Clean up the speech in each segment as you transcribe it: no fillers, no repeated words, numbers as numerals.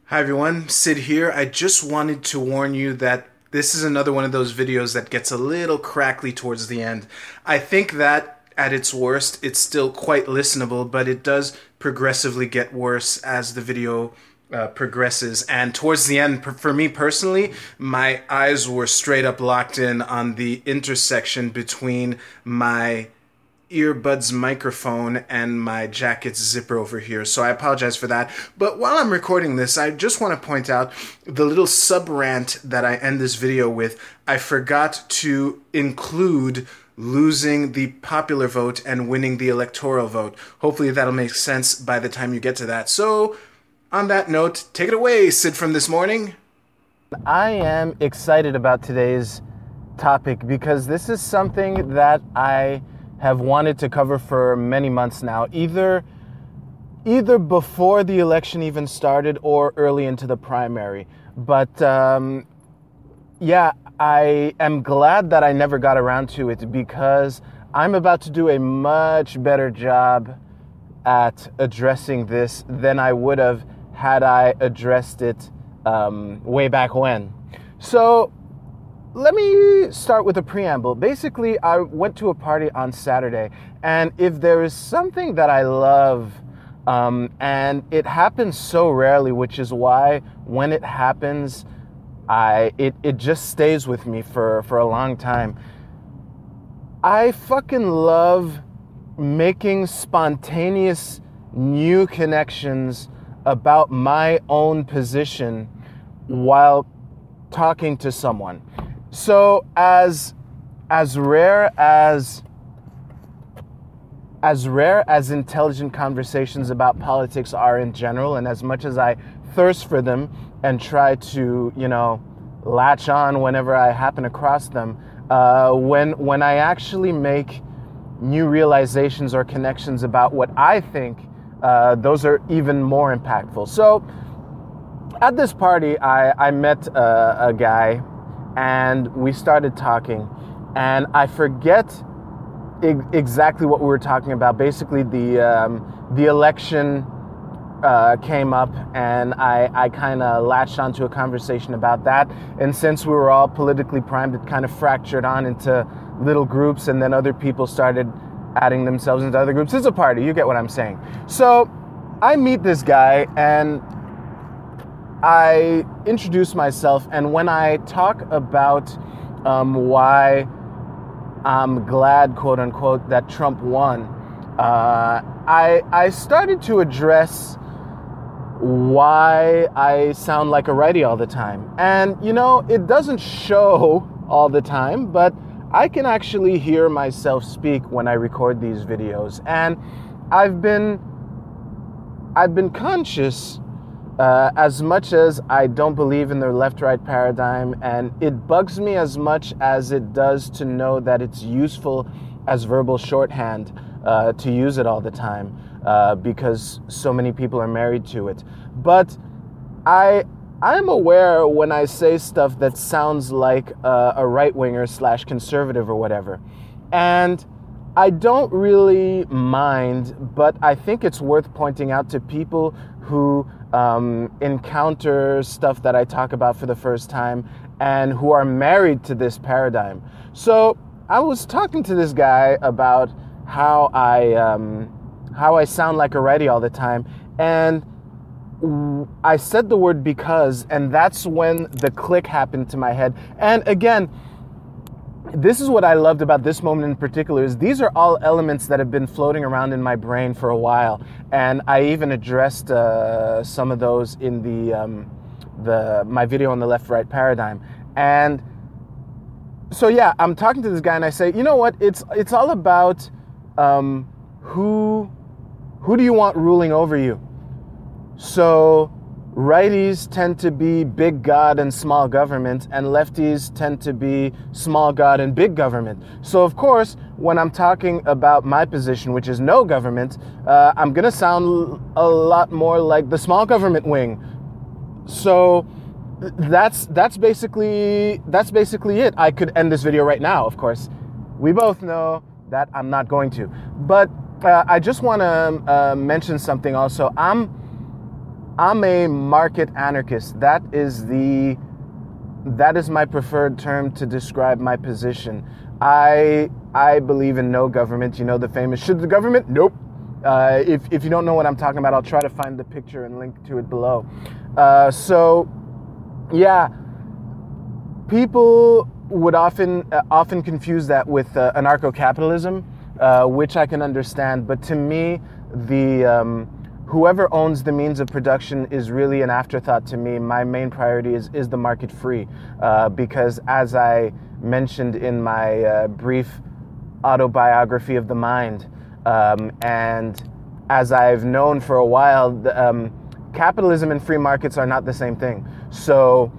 Hi everyone, Sid here. I just wanted to warn you that this is another one of those videos that gets a little crackly towards the end. I think that at its worst, it's still quite listenable, but it does progressively get worse as the video progresses. And towards the end, for me personally, my eyes were straight up locked in on the intersection between my earbuds microphone and my jacket's zipper over here, so I apologize for that. But while I'm recording this, I just want to point out the little sub-rant that I end this video with. I forgot to include losing the popular vote and winning the electoral vote. Hopefully that'll make sense by the time you get to that. So, on that note, take it away, Sid from This Morning. I am excited about today's topic because this is something that I have wanted to cover for many months now, either before the election even started or early into the primary. But yeah, I am glad that I never got around to it because I'm about to do a much better job at addressing this than I would have had I addressed it way back when. So let me start with a preamble. Basically, I went to a party on Saturday, and if there is something that I love, and it happens so rarely, which is why when it happens, it just stays with me for a long time. I fucking love making spontaneous new connections about my own position while talking to someone. So as rare as intelligent conversations about politics are in general, and as much as I thirst for them and try to, latch on whenever I happen across them, when I actually make new realizations or connections about what I think, those are even more impactful. So at this party, I met a guy, and we started talking, and I forget exactly what we were talking about. Basically, the election came up, and I kind of latched onto a conversation about that. And since we were all politically primed, it kind of fractured on into little groups, and then other people started adding themselves into other groups. It's a party, you get what I'm saying. So I meet this guy, and I introduce myself, and when I talk about why I'm glad, quote unquote, that Trump won, I started to address why I sound like a righty all the time. And, it doesn't show all the time, but I can actually hear myself speak when I record these videos. And I've been conscious. As much as I don't believe in the left-right paradigm, and it bugs me as much as it does to know that it's useful as verbal shorthand to use it all the time because so many people are married to it. But I'm aware when I say stuff that sounds like a right-winger / conservative or whatever. And I don't really mind, but I think it's worth pointing out to people who encounter stuff that I talk about for the first time and who are married to this paradigm. So I was talking to this guy about how I sound like a righty all the time, and I said the word because, and that's when the click happened to my head. And again, this is what I loved about this moment in particular, is these are all elements that have been floating around in my brain for a while, and I even addressed some of those in my video on the left-right paradigm. And so yeah, I'm talking to this guy, and I say, you know what? It's all about who do you want ruling over you? So righties tend to be big God and small government, and lefties tend to be small God and big government. So of course, when I'm talking about my position, which is no government, I'm gonna sound a lot more like the small government wing. So that's basically it. I could end this video right now, of course. We both know that I'm not going to. But I just want to mention something also. I'm a market anarchist. That is my preferred term to describe my position. I believe in no government. You know the famous "should the government?" Nope. If you don't know what I'm talking about, I'll try to find the picture and link to it below. So yeah, people would often confuse that with anarcho-capitalism, which I can understand. But to me, the whoever owns the means of production is really an afterthought to me. My main priority is the market free, because as I mentioned in my brief autobiography of the mind, and as I've known for a while, capitalism and free markets are not the same thing. So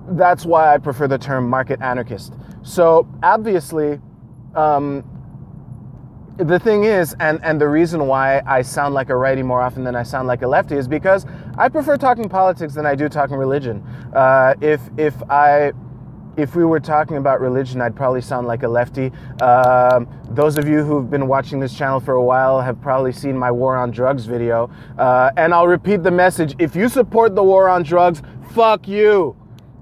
that's why I prefer the term market anarchist. So obviously, the thing is, and the reason why I sound like a righty more often than I sound like a lefty is because I prefer talking politics than I do talking religion. If we were talking about religion, I'd probably sound like a lefty. Those of you who've been watching this channel for a while have probably seen my war on drugs video. And I'll repeat the message. If you support the war on drugs, fuck you.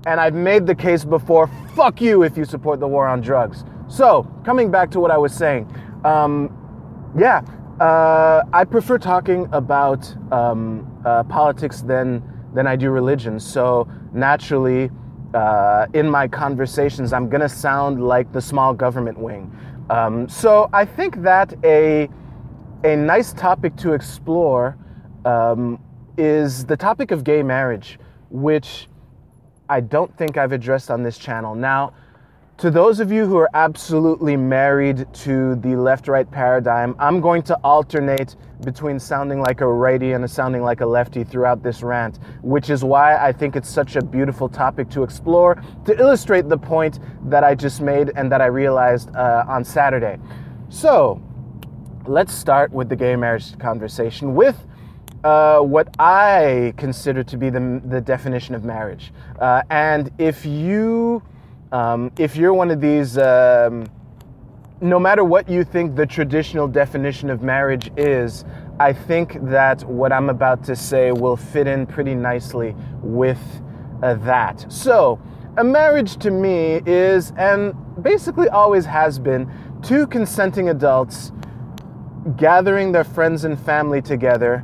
And I've made the case before, fuck you if you support the war on drugs. So, coming back to what I was saying. I prefer talking about politics than I do religion. So, naturally, in my conversations, I'm going to sound like the small government wing. So I think that a nice topic to explore is the topic of gay marriage, which I don't think I've addressed on this channel. Now, to those of you who are absolutely married to the left-right paradigm, I'm going to alternate between sounding like a righty and sounding like a lefty throughout this rant, which is why I think it's such a beautiful topic to explore, to illustrate the point that I just made and that I realized on Saturday. So, let's start with the gay marriage conversation with what I consider to be the definition of marriage. And if you're one of these, no matter what you think the traditional definition of marriage is, I think that what I'm about to say will fit in pretty nicely with that. So, a marriage to me is, and basically always has been, two consenting adults gathering their friends and family together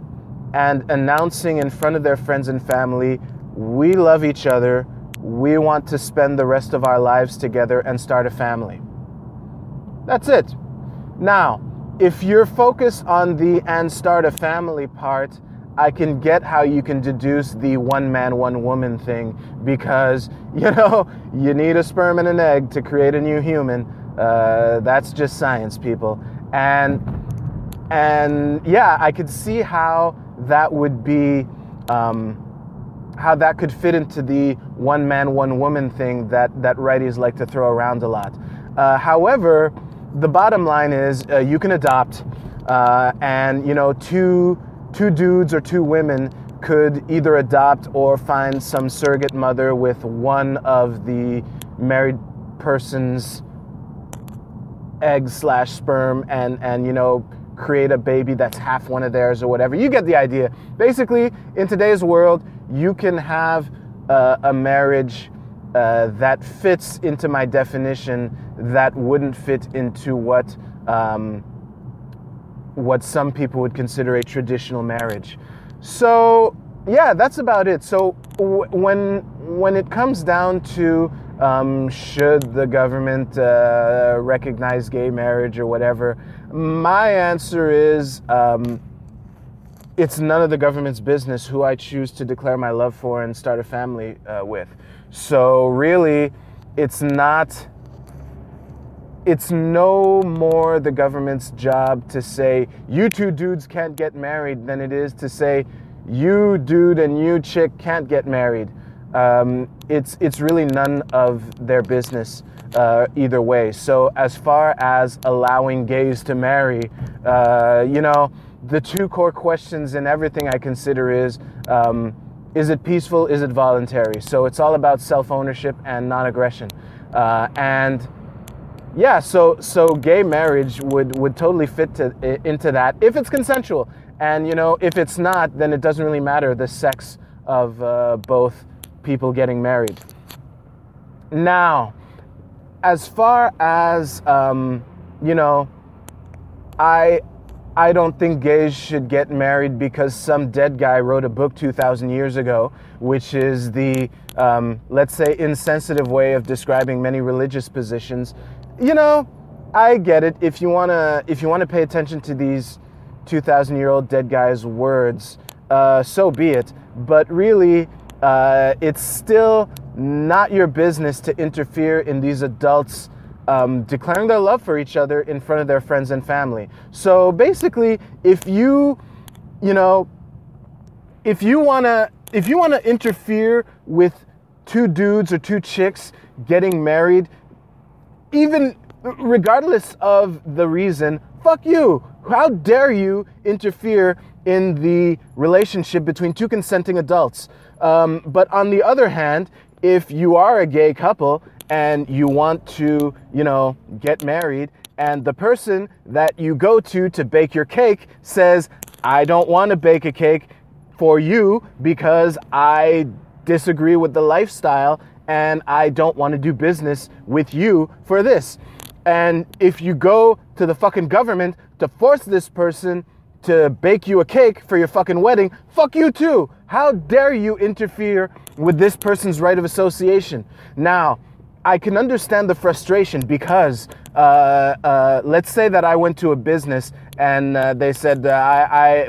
and announcing in front of their friends and family, we love each other, we want to spend the rest of our lives together and start a family. That's it. Now, if you're focused on the and start a family part, I can get how you can deduce the one man, one woman thing, because, you know, you need a sperm and an egg to create a new human. That's just science, people. And yeah, I could see how that would be, how that could fit into the one man, one woman thing that righties like to throw around a lot. However, the bottom line is you can adopt, and, you know, two dudes or two women could either adopt or find some surrogate mother with one of the married person's egg/sperm and, you know, create a baby that's half one of theirs or whatever. You get the idea. Basically, in today's world, you can have a marriage that fits into my definition that wouldn't fit into what some people would consider a traditional marriage. So yeah, that's about it. So when it comes down to should the government recognize gay marriage or whatever, my answer is it's none of the government's business who I choose to declare my love for and start a family with. So really, it's no more the government's job to say, you two dudes can't get married, than it is to say, you dude and you chick can't get married. It's really none of their business either way. So as far as allowing gays to marry, you know, the two core questions in everything I consider is it peaceful, is it voluntary? So it's all about self-ownership and non-aggression. And yeah, so gay marriage would totally fit into that if it's consensual. And, you know, if it's not, then it doesn't really matter the sex of both people getting married. Now, as far as, you know, I don't think gays should get married because some dead guy wrote a book 2,000 years ago, which is the, let's say, insensitive way of describing many religious positions. You know, I get it. If you wanna pay attention to these 2,000-year-old dead guy's words, so be it. But really, it's still not your business to interfere in these adults declaring their love for each other in front of their friends and family. So basically, if you wanna interfere with two dudes or two chicks getting married, even regardless of the reason, fuck you. How dare you interfere in the relationship between two consenting adults? But on the other hand, if you are a gay couple and you want to, you know, get married, and the person that you go to bake your cake says, I don't want to bake a cake for you because I disagree with the lifestyle and I don't want to do business with you for this. And if you go to the fucking government to force this person to bake you a cake for your fucking wedding, fuck you too. How dare you interfere with this person's right of association? Now, I can understand the frustration because let's say that I went to a business and they said,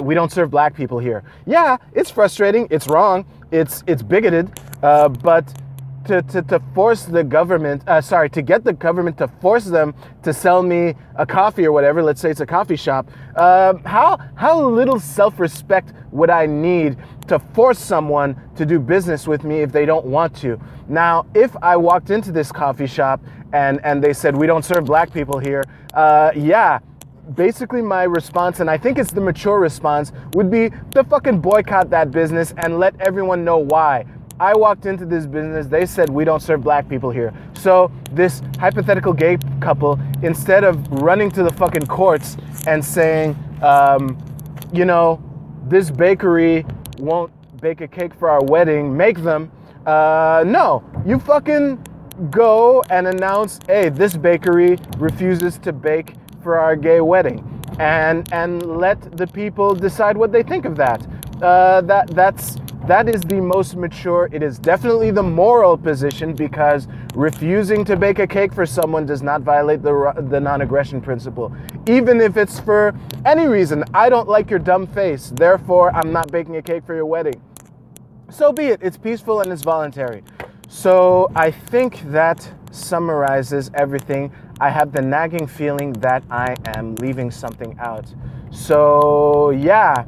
we don't serve black people here. Yeah, it's frustrating, it's wrong, it's bigoted, but to force the government, to get the government to force them to sell me a coffee or whatever, let's say it's a coffee shop, how little self-respect would I need to force someone to do business with me if they don't want to? Now, if I walked into this coffee shop and they said, we don't serve black people here, yeah, basically my response, and I think it's the mature response, would be to fucking boycott that business and let everyone know why. I walked into this business, they said we don't serve black people here. So this hypothetical gay couple, instead of running to the fucking courts and saying, you know, this bakery won't bake a cake for our wedding, make them, no, you fucking go and announce, hey, this bakery refuses to bake for our gay wedding, and let the people decide what they think of that. That is the most mature. It is definitely the moral position, because refusing to bake a cake for someone does not violate the non-aggression principle. Even if it's for any reason. I don't like your dumb face, therefore I'm not baking a cake for your wedding. So be it. It's peaceful and it's voluntary. So I think that summarizes everything. I have the nagging feeling that I am leaving something out. So yeah.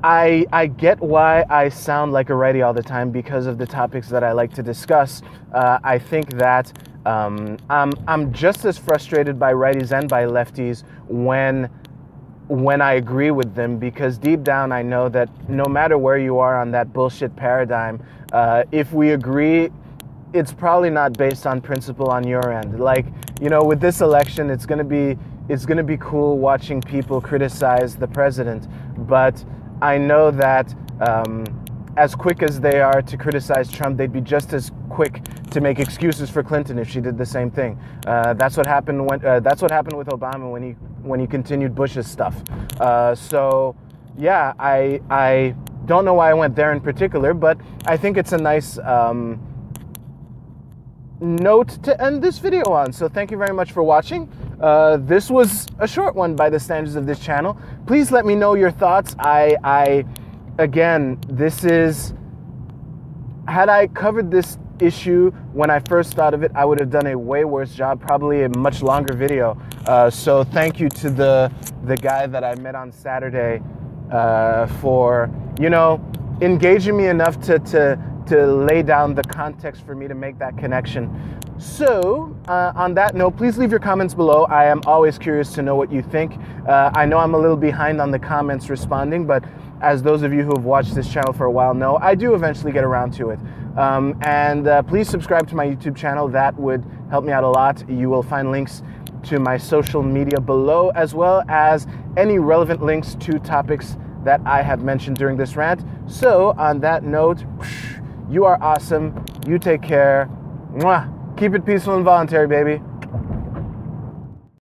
I get why I sound like a righty all the time, because of the topics that I like to discuss. I think that I'm just as frustrated by righties and by lefties when I agree with them, because deep down I know that no matter where you are on that bullshit paradigm, if we agree, it's probably not based on principle on your end. Like, you know, with this election, it's gonna be cool watching people criticize the president, but I know that as quick as they are to criticize Trump, they'd be just as quick to make excuses for Clinton if she did the same thing. That's what happened with Obama when he continued Bush's stuff. So yeah, I don't know why I went there in particular, but I think it's a nice note to end this video on. So thank you very much for watching. This was a short one by the standards of this channel. Please let me know your thoughts. Again, this is, had I covered this issue when I first thought of it, I would have done a way worse job, probably a much longer video. So thank you to the guy that I met on Saturday for, you know, engaging me enough to lay down the context for me to make that connection. So, on that note, please leave your comments below. I am always curious to know what you think. I know I'm a little behind on the comments responding, but as those of you who have watched this channel for a while know, I do eventually get around to it. Please subscribe to my YouTube channel. That would help me out a lot. You will find links to my social media below, as well as any relevant links to topics that I have mentioned during this rant. So on that note, you are awesome. You take care. Mwah. Keep it peaceful and voluntary, baby.